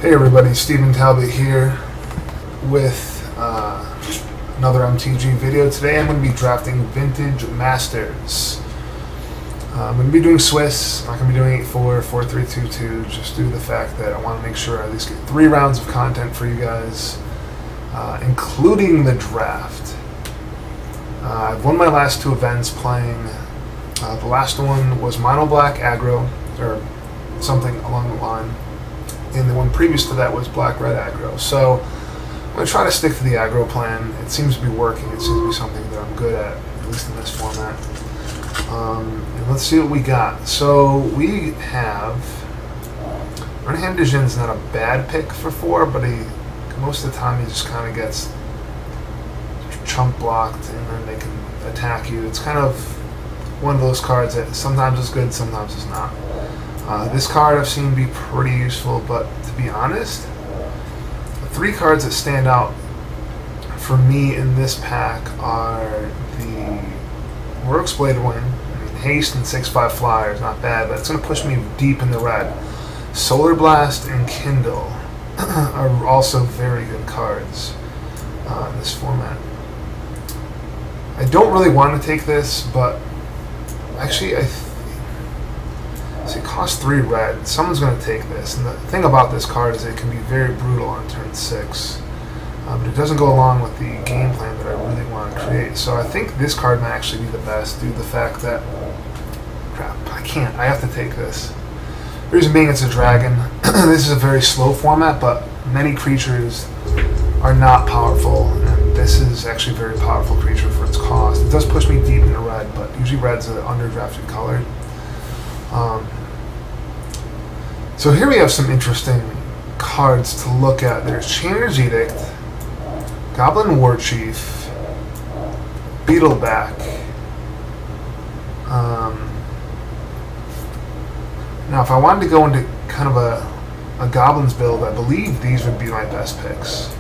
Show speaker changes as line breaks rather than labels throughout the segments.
Hey everybody, Stephen Talbot here with another MTG video. Today I'm going to be drafting Vintage Masters. I'm going to be doing Swiss. I'm not going to be doing 8-4, 4-3-2-2, just due to the fact that I want to make sure I at least get 3 rounds of content for you guys, including the draft. I've won my last 2 events playing. The last one was Mono Black Aggro, or something along the line. And the one previous to that was Black-Red Aggro. So I'm going to try to stick to the aggro plan. It seems to be working. It seems to be something that I'm good at least in this format. And let's see what we got. So we have... Runhand Dijin's not a bad pick for 4, but most of the time he just kind of gets chump blocked and then they can attack you. It's kind of one of those cards that sometimes is good, sometimes it's not. This card I've seen be pretty useful, but to be honest, the 3 cards that stand out for me in this pack are the Works Blade Wing. I mean, Haste and 6/5 Flyer is not bad, but it's going to push me deep in the red. Solar Blast and Kindle are also very good cards in this format. I don't really want to take this, but actually so it costs 3 red. Someone's going to take this. And the thing about this card is it can be very brutal on turn 6. But it doesn't go along with the game plan that I really want to create. So I think this card might actually be the best due to the fact that... Crap, I can't. I have to take this. The reason being it's a dragon. This is a very slow format, but many creatures are not powerful. And this is actually a very powerful creature for its cost. It does push me deep into red, but usually red's an underdrafted color. So here we have some interesting cards to look at. There's Chainer's Edict, Goblin War Chief, Beetleback. Now if I wanted to go into kind of a Goblins build, I believe these would be my best picks.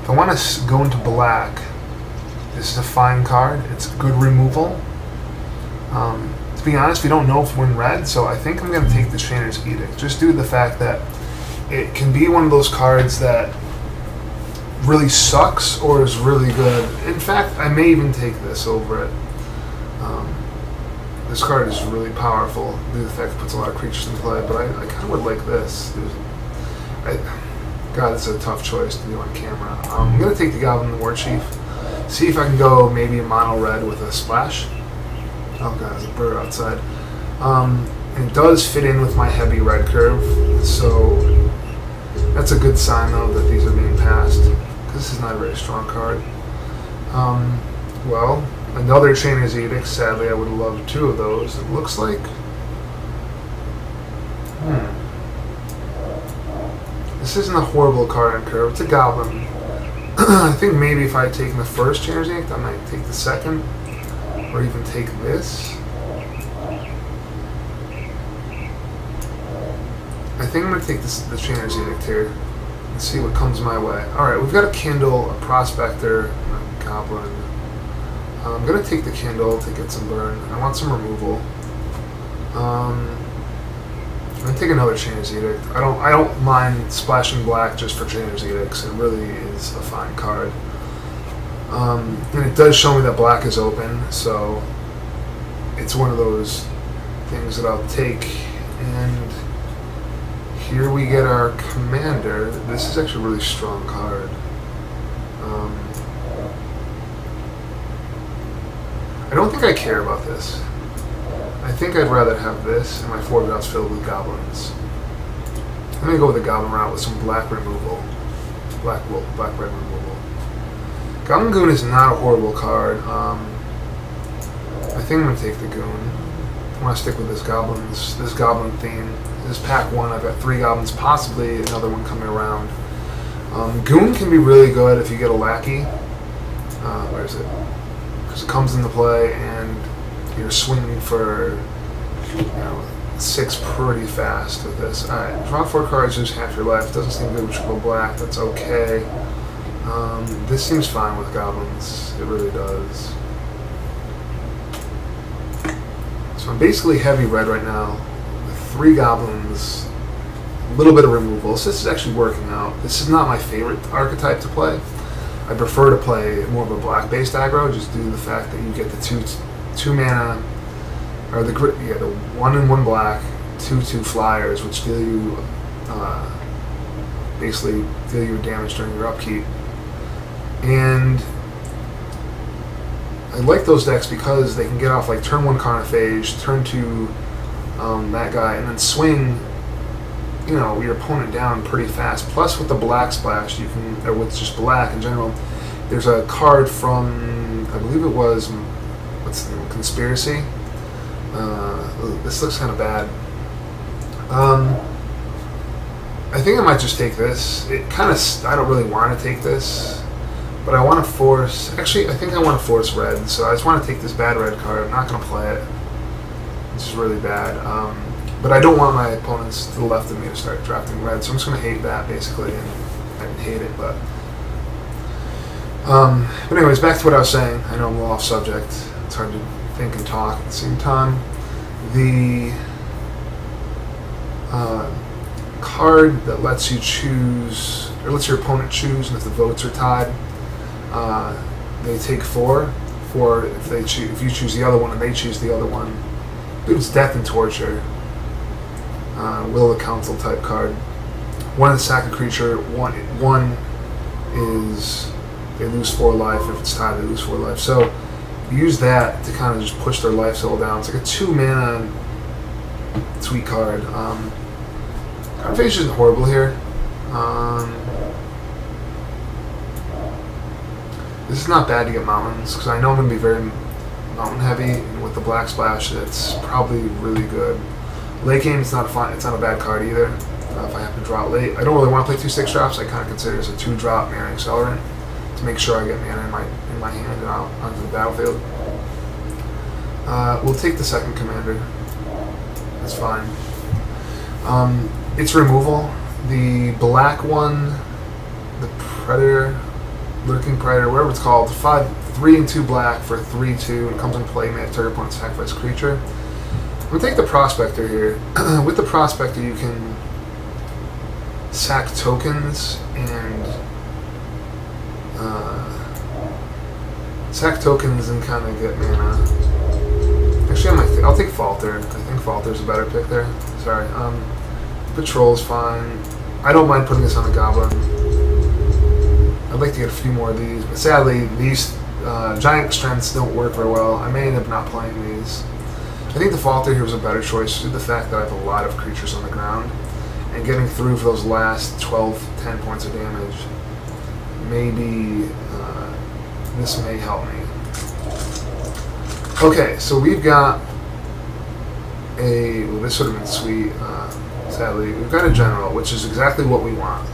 If I want to go into black, this is a fine card. It's good removal. To be honest, we don't know if we're in red, so I think I'm going to take the Chainer's Edict, just due to the fact that it can be one of those cards that really sucks or is really good. In fact, I may even take this over it. This card is really powerful due to the fact it puts a lot of creatures in play, but I kind of would like this. God, it's a tough choice to do on camera. I'm going to take the Goblin War Chief, see if I can go maybe a mono red with a splash. Oh god, there's a bird outside. It does fit in with my heavy red curve, so that's a good sign though that these are being passed, because this is not a very strong card. Well, another Chainer's Edict. Sadly, I would have loved 2 of those. It looks like... This isn't a horrible card on curve. It's a Goblin. I think maybe if I had taken the first Chainer's Edict, I might take the second. Or even take this. I think I'm going to take the Chainer's Edict here and see what comes my way. Alright, we've got a Kindle, a Prospector, a Goblin. I'm going to take the Kindle to get some burn. I want some removal. I'm going to take another Chainer's Edict. I don't mind splashing black just for Chainer's Edicts. It really is a fine card. And it does show me that black is open, so it's one of those things that I'll take. And here we get our commander. This is actually a really strong card. I don't think I care about this. I think I'd rather have this and my 4 drops filled with goblins. I'm going to go with the goblin route with some black removal. Black-red removal. Goblin Goon is not a horrible card. I think I'm going to take the Goon. I want to stick with this Goblin theme. This pack 1, I've got 3 Goblins, possibly another one coming around. Goon can be really good if you get a Lackey. Where is it? Because it comes into play and you're swinging for 6 pretty fast with this. Alright, draw 4 cards, use half your life. Doesn't seem good with triple black. That's okay. This seems fine with goblins. It really does. So I'm basically heavy red right now with 3 goblins a little bit of removal. So this is actually working out. This is not my favorite archetype to play. I prefer to play more of a black-based aggro, just due to the fact that you get the two mana, or the 1/1 black, 2/2 flyers, which deal you basically deal you damage during your upkeep. And I like those decks because they can get off like turn 1 Carnophage, turn 2 that guy, and then swing, you know, your opponent down pretty fast. Plus, with the black splash, you can, or with just black in general, there's a card from, I believe it was, what's the name, Conspiracy. This looks kind of bad. I think I might just take this. It kind of, I don't really want to take this, but I want to force, actually, I think I want to force red, so I just want to take this bad red card. I'm not going to play it. This is really bad. But I don't want my opponents to the left of me to start drafting red, so I'm just going to hate that, basically, and I didn't hate it, but anyways, back to what I was saying. I know I'm a little off subject. It's hard to think and talk at the same time. The card that lets you choose, or lets your opponent choose, and if the votes are tied, they take 4. If you choose the other one and they choose the other one, it's Death and Torture. Will of the Council type card. 1 is sack a creature. One is they lose 4 life. If it's tied, they lose 4 life. So use that to kind of just push their life total down. It's like a 2 mana sweet card. Carnophage isn't horrible here. This is not bad to get mountains because I know I'm going to be very mountain heavy, and with the black splash, it's probably really good. Late game, it's not a bad card either. If I happen to draw it late, I don't really want to play 2 6-drops. I kind of consider this a 2-drop mana accelerant to make sure I get mana in my hand and out onto the battlefield. We'll take the second commander. That's fine. It's removal. The black one, the Predator, Lurking Predator, whatever it's called, 3 and 2 black for 3/2, and it comes into play. May target opponent sacrifice creature. I'm gonna take the Prospector here. With the Prospector, you can sack tokens and kind of get mana. Actually, I'll take Falter. I think Falter's a better pick there. Sorry. Patrol's fine. I don't mind putting this on the Goblin. I'd like to get a few more of these, but sadly, these giant strengths don't work very well. I may end up not playing these. I think the Falter here was a better choice due to the fact that I have a lot of creatures on the ground, and getting through for those last 10 points of damage, maybe this may help me. Okay, so we've got well, this would have been sweet, sadly. We've got a General, which is exactly what we want.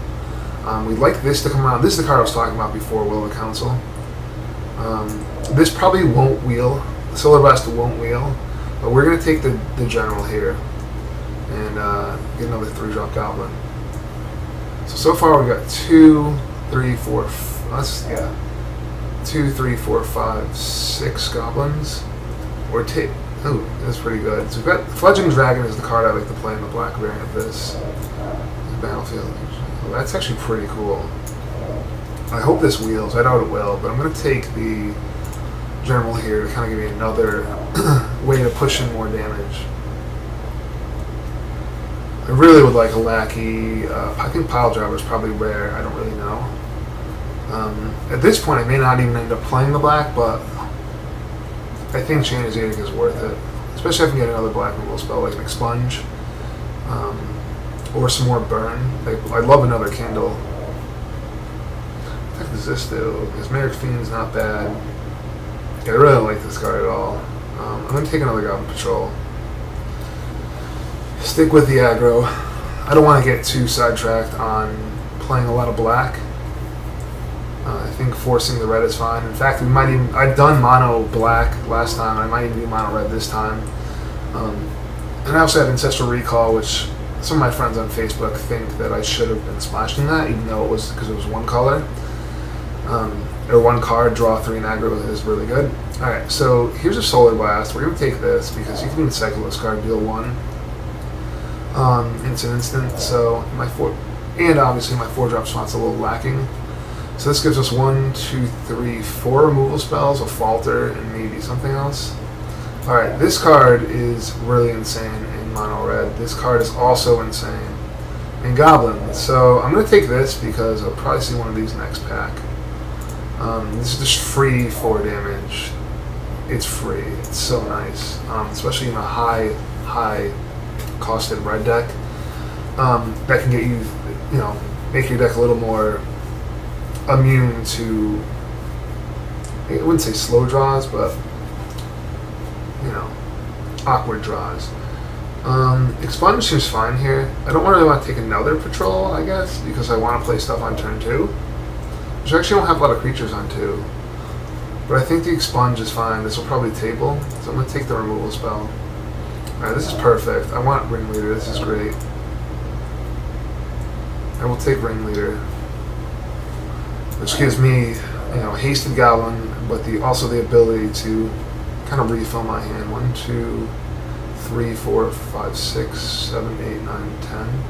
We'd like this to come around. This is the card I was talking about before, Will of the Council. This probably won't wheel. Solar Blast won't wheel, but we're going to take the General here and get another 3-drop Goblin. So far we've got 2, 3, 4, 2, 3, 4, 5, 6 Goblins. Oh, that's pretty good. So we've got Fledgling Dragon is the card I like to play in the black variant of this. Battlefield. Oh, that's actually pretty cool. I hope this wheels. I doubt it will, but I'm going to take the General here to kind of give me another way to push in more damage. I really would like a Lackey. I think Pile Driver is probably rare. I don't really know. At this point, I may not even end up playing the black, but I think Chainz is worth it. Especially if I can get another black removal spell like an Expunge. Or some more burn. I'd love another Candle. What the heck does this do? Mesmeric Fiend's not bad. Yeah, I really don't like this card at all. I'm going to take another Goblin Patrol. Stick with the aggro. I don't want to get too sidetracked on playing a lot of black. I think forcing the red is fine. In fact, I've done mono black last time. I might even do mono red this time. And I also have Ancestral Recall, which some of my friends on Facebook think that I should have been splashing that, even though it was because it was one color. Or one card, draw 3 and aggro is really good. Alright, so here's a Solar Blast. We're going to take this because you can cycle this card, deal 1. into an instant. So my and obviously my 4-drop spot's a little lacking. So this gives us 1, 2, 3, 4 removal spells, a falter, and maybe something else. Alright, this card is really insane in mono red. This card is also insane in goblin. So I'm going to take this because I'll probably see one of these next pack. This is just free 4 damage. It's free. It's so nice. Especially in a high costed red deck. That can get you, make your deck a little more immune to, I wouldn't say slow draws, but awkward draws. Expunge seems fine here. I don't really want to take another patrol, I guess, because I want to play stuff on turn 2. Which actually don't have a lot of creatures on 2. But I think the expunge is fine. This will probably table, so I'm going to take the removal spell. Alright, this is perfect. I want Ringleader. This is great. I will take Ringleader, which gives me, hasted goblin, but also the ability to kind of refill my hand. 1, 2, 3, 4, 5, 6, 7, 8, 9, 10.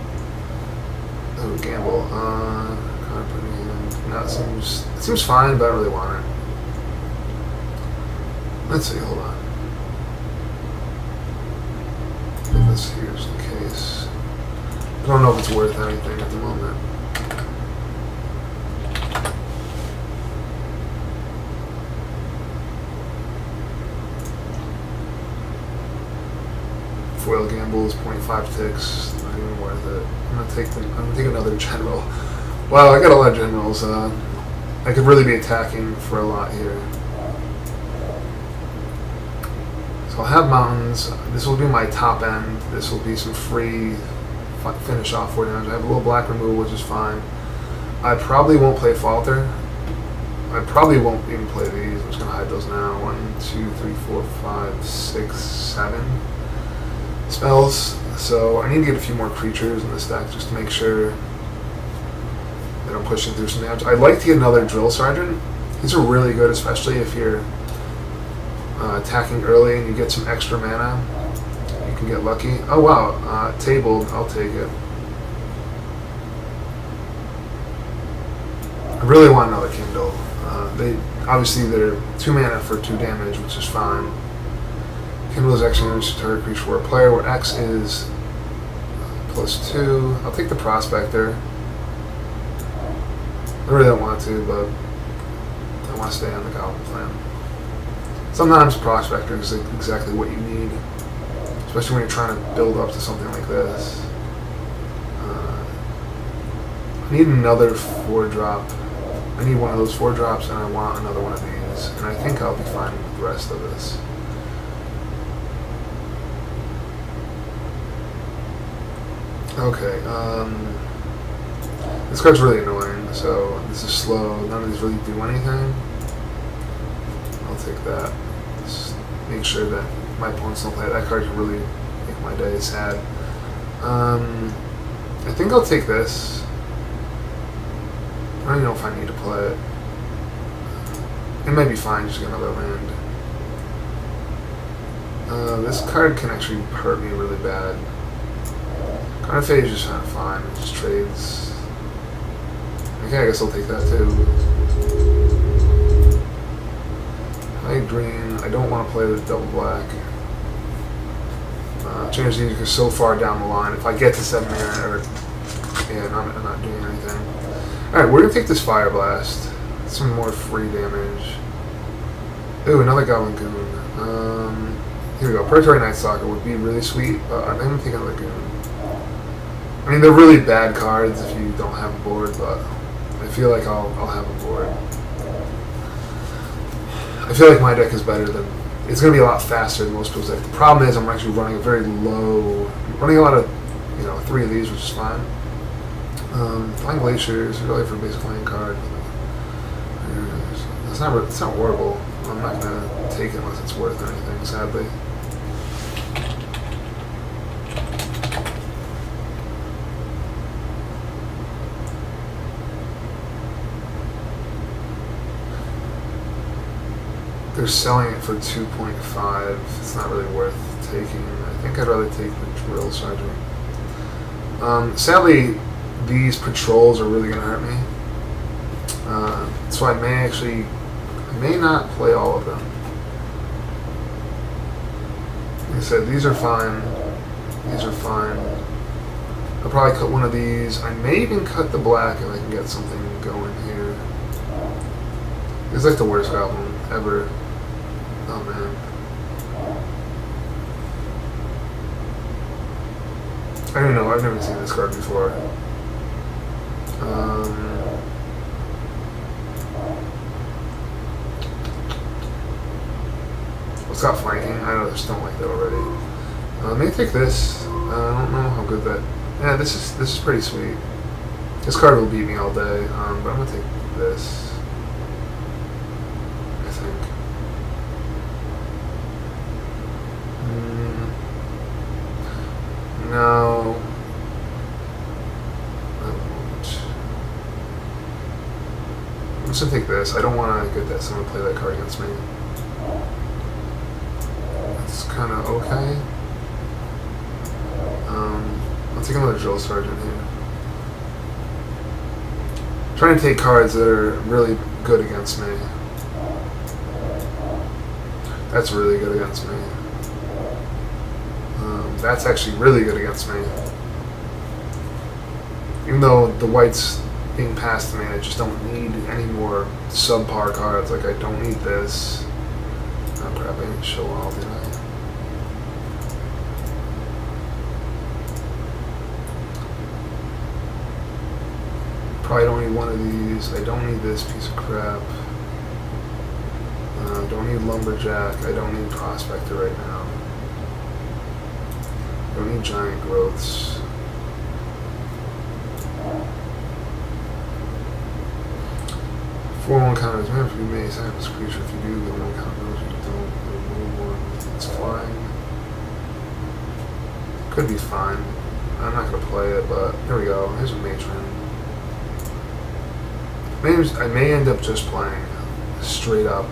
Oh, gamble. Kind of put me in. No, it seems fine, but I don't really want it. Let's see. Hold on. Put this here just in case. I don't know if it's worth anything at the moment. Foil gamble is 0.5 ticks. Not even worth it. I'm gonna take another general. Wow, I got a lot of generals. I could really be attacking for a lot here. So I'll have mountains. This will be my top end. This will be some free finish off 4 damage. I have a little black removal, which is fine. I probably won't play falter. I probably won't even play these. I'm just gonna hide those now. 1, 2, 3, 4, 5, 6, 7 spells. So I need to get a few more creatures in this deck just to make sure that I'm pushing through some damage. I'd like to get another drill sergeant. These are really good, especially if you're attacking early and you get some extra mana. You can get lucky. Oh wow, tabled. I'll take it. I really want another Kindle. They're 2 mana for 2 damage, which is fine. Kindle is actually going to target creature for a player, where X is +2. I'll take the Prospector. I really don't want to, but I want to stay on the Goblin plan. Sometimes Prospector is exactly what you need, especially when you're trying to build up to something like this. I need another 4-drop. I need one of those 4-drops, and I want another one of these. And I think I'll be fine with the rest of this. Okay, this card's really annoying, so this is slow. None of these really do anything. I'll take that. Just make sure that my opponents don't play it. That card can really make my day sad. I think I'll take this. I don't even know if I need to play it. It might be fine just to get another land. This card can actually hurt me really bad. Carnage is just kind of fine. It just trades. Okay, I guess I'll take that too. High green. I don't want to play the double black. Change these because so far down the line. If I get to 7 mana, I'm not doing anything. Alright, we're going to take this Fire Blast. Some more free damage. Ooh, another Goblin Goon. Here we go. Predatory Night Stalker would be really sweet, but I'm going to take another Goon. I mean, they're really bad cards if you don't have a board, but I feel like I'll have a board. I feel like my deck is better than... It's going to be a lot faster than most people's deck. The problem is I'm actually running a very low... running a lot of, 3 of these, which is fine. Flying Glaciers, really for a basic land card. It's not horrible. I'm not going to take it unless it's worth anything, sadly. They're selling it for 2.5. It's not really worth taking. I think I'd rather take the Drill Sergeant. Sadly, these patrols are really going to hurt me. So I may not play all of them. Like I said, these are fine. These are fine. I'll probably cut one of these. I may even cut the black if I can get something going here. It's like the worst album ever. Oh man. I don't know, I've never seen this card before. What's got flanking? I just don't like that already. May take this. I don't know how good that. Yeah, this is pretty sweet. This card will beat me all day, but I'm gonna take this. I think. No. I won't. I'm just gonna take this. I don't want to get this. I'm gonna play that card against me. That's kind of okay. I'll take another drill sergeant here. I'm trying to take cards that are really good against me. That's really good against me. That's actually really good against me. Even though the white's being passed to me, I just don't need any more subpar cards. Like, I don't need this. Oh crap, I didn't show all, did I? Probably don't need one of these. I don't need this piece of crap. Don't need Lumberjack. I don't need Prospector right now. Don't need Giant Growths. Four one counters. Man, if you may sacrifice a creature, if you do, the one counters you don't remove one. It's flying. Could be fine. I'm not gonna play it, but here we go. Here's a Matron. I may end up just playing straight up.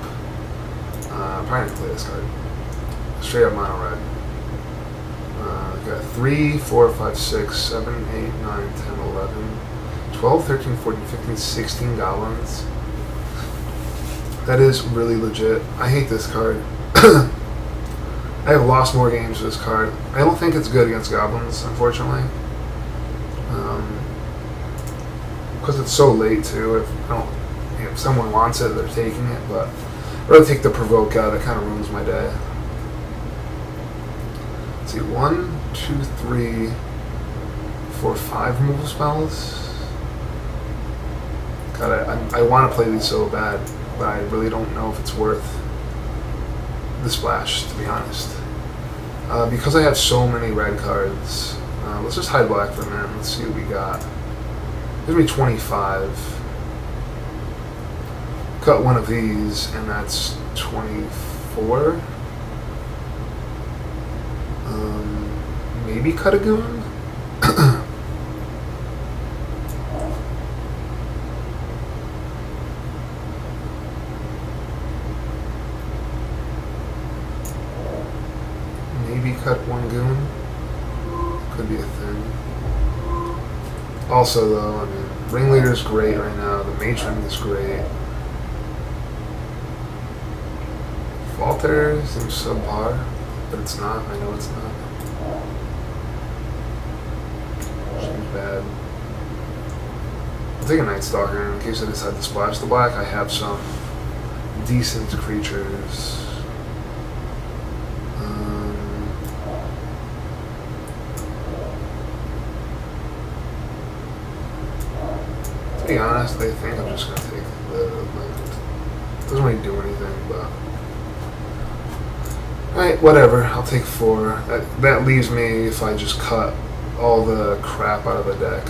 I'm probably gonna play this card. Straight up mono red. I've got 3, 4, 5, 6, 7, 8, 9, 10, 11, 12, 13, 14, 15, 16 goblins. That is really legit. I hate this card. I have lost more games with this card. I don't think it's good against goblins, unfortunately. Because it's so late too. If someone wants it, they're taking it. But I'd rather take the provoke out. That kind of ruins my day. Let's see, 1, 2, 3, 4, 5 removal spells. God, I want to play these so bad, but I really don't know if it's worth the splash, to be honest. Because I have so many red cards. Let's just hide black for a minute. Let's see what we got. Gives me 25. Cut one of these, and that's 24. Maybe cut a goon? Maybe cut one goon? Could be a thing. Also, though, I mean, Ringleader's great right now. The Matron is great. Falter seems subpar, but it's not. I know it's not. Seems bad. I'll take a Night Stalker in case I decide to splash the black. I have some decent creatures. To be honest, I think I'm just gonna take the it doesn't really do anything, but alright, whatever. I'll take 4. That leaves me if I just cut all the crap out of the deck.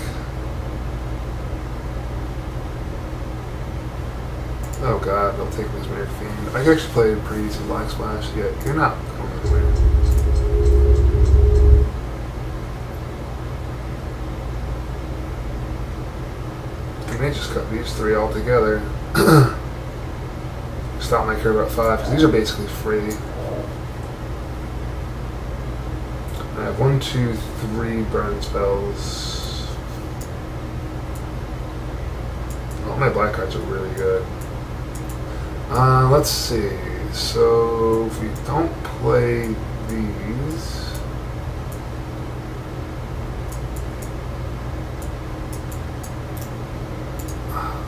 Oh god, I'll take Mesmeric Fiend. I could actually play a pretty decent Black Splash. Yeah, you're not going anywhere. I may just cut these 3 all together. Stop my care about 5, because these are basically free. I have 1, 2, 3 burn spells. All my black cards are really good. Let's see. So if we don't play these,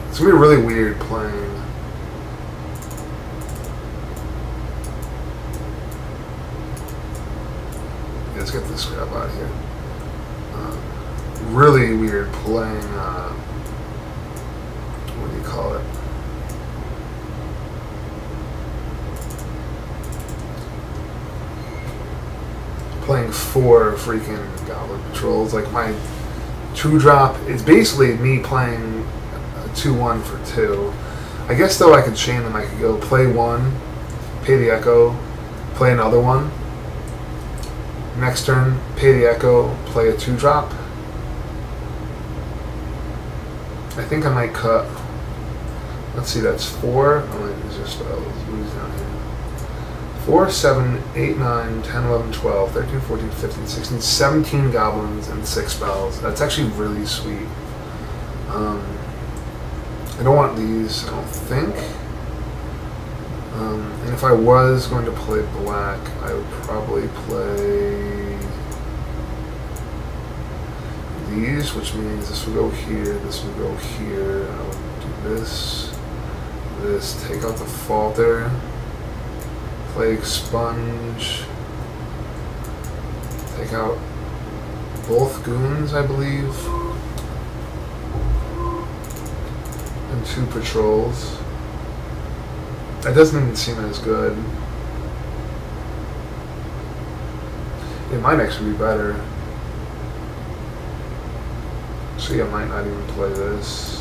it's gonna be really weird playing. Let's get this crap out of here. Really weird playing, what do you call it? Playing 4 freaking Goblin Patrols. Like my 2-drop, it's basically me playing a 2-1 for 2. I guess though I could chain them. I could go play 1, pay the Echo, play another one. Next turn, pay the Echo, play a 2-drop. I think I might cut. Let's see, that's 4. Oh wait, these are spells. Who's down here? 4, 7, 8, 9, 10, 11, 12, 13, 14, 15, 16, 17 goblins and 6 spells. That's actually really sweet. I don't want these, I don't think. And if I was going to play black, I would probably play these, which means this would go here, this would go here. I would do this, take out the Falter, play Expunge, take out both goons, I believe, and 2 patrols. That doesn't even seem as good. It might actually be better. So yeah, I might not even play this.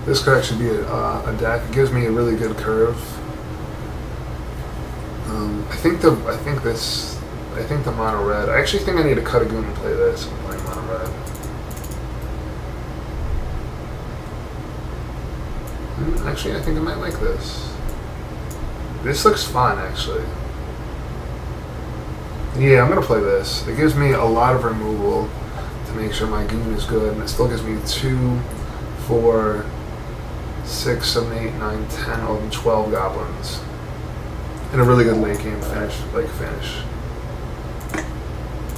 This could actually be a deck. It gives me a really good curve. I think the mono red. I actually think I need to cut a goon and play this. I'm playing mono red. Actually, I think I might like this. This looks fun, actually. Yeah, I'm gonna play this. It gives me a lot of removal to make sure my goon is good, and it still gives me 2, 4, 6, 7, 8, 9, 10, 11, 12 goblins. And a really good late game finish. I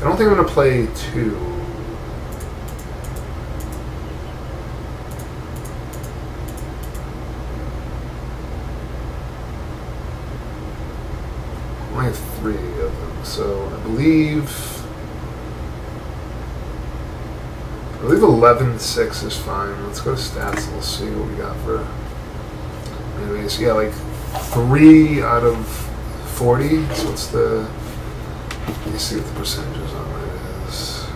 don't think I'm going to play 2. I only have 3 of them, so I believe 11-6 is fine. Let's go to stats and we'll see what we got for. Anyways, yeah, like 3 out of 40. So what's the? Let me see what the percentages on that is.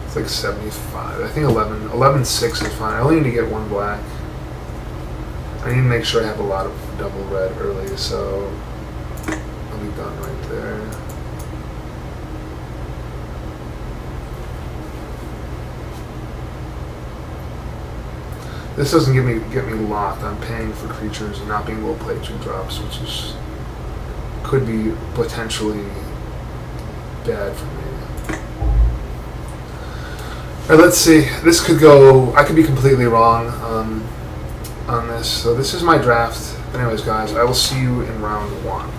It's like 75. I think 11-6 is fine. I only need to get 1 black. I need to make sure I have a lot of double red early, so I'll be done right there. This doesn't get me locked on paying for creatures and not being able to play 2 drops, which could be potentially bad for me. Alright, let's see. This could go. I could be completely wrong on this. So this is my draft. Anyways, guys, I will see you in round 1.